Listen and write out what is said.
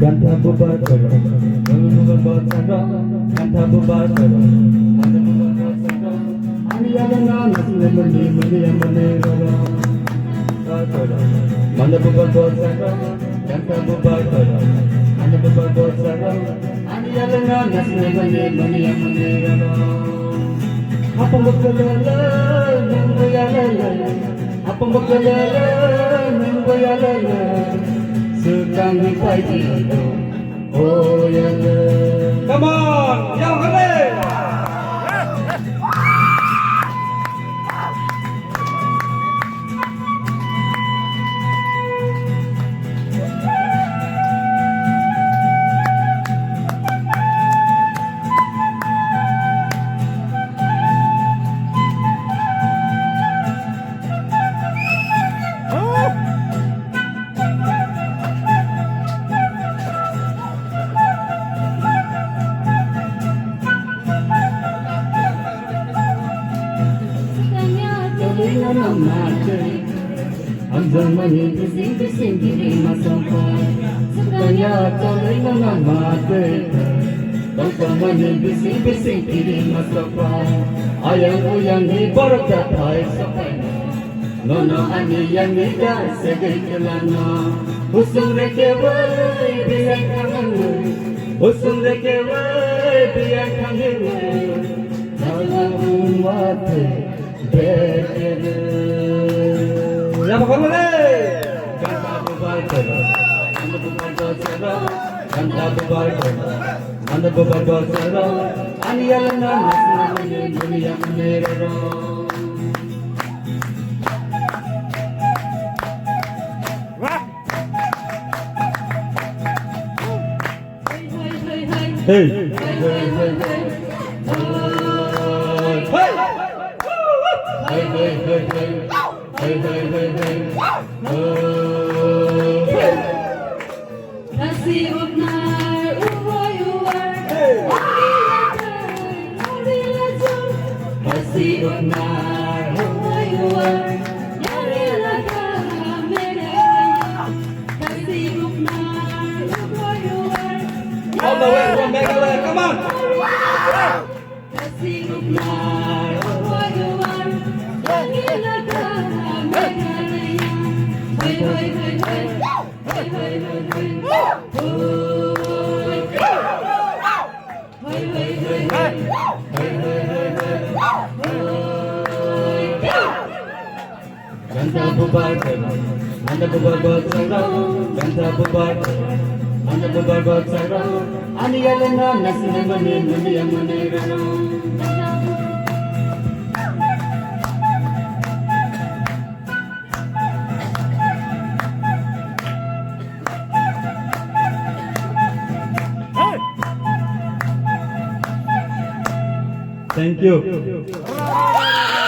Ganta bubar karo, manu bubar bosara. Ganta bubar karo, manu bubar bosara. Ani yalana nasne mani mani amane karo. Karo, manu bubar bosara. Ganta bubar karo, manu bubar bosara. Ani yalana nasne mani mani amane karo. Apa makalala, nunggu yalala. Apa makalala, nunggu yalala. Sekang hipai tido, oh yalala. Come on, yang hale. Ang zamani bising-bising diri masampai. Sukanya tuloy na namatay. Ang zamani bising-bising diri masampai. Ayang-uyang ibarat katay sa kanya. Nono ani yang ida segay kelana. Usung rekeway biang kangen. Usung rekeway biang kangen. Dalam umate bekele. Ya pokoknya le. Ganta bubar karo, manu bubar bosara. Ganta bubar karo, manu bubar bosara. Ani yalana nasne mani mani amane karo. Hey, hey, hey, hey, hey. Hey, hey, hey, hey. Hey, hey, hey, hey. Hey. Kasih benar, Kasih benar, all the way from Meghalaya, come on. kasih benar, Ganta bubar karo, manu bubar bosara. Ganta bubar karo, manu bubar bosara. Ani yalana nasne mani mani amane karo. Thank you.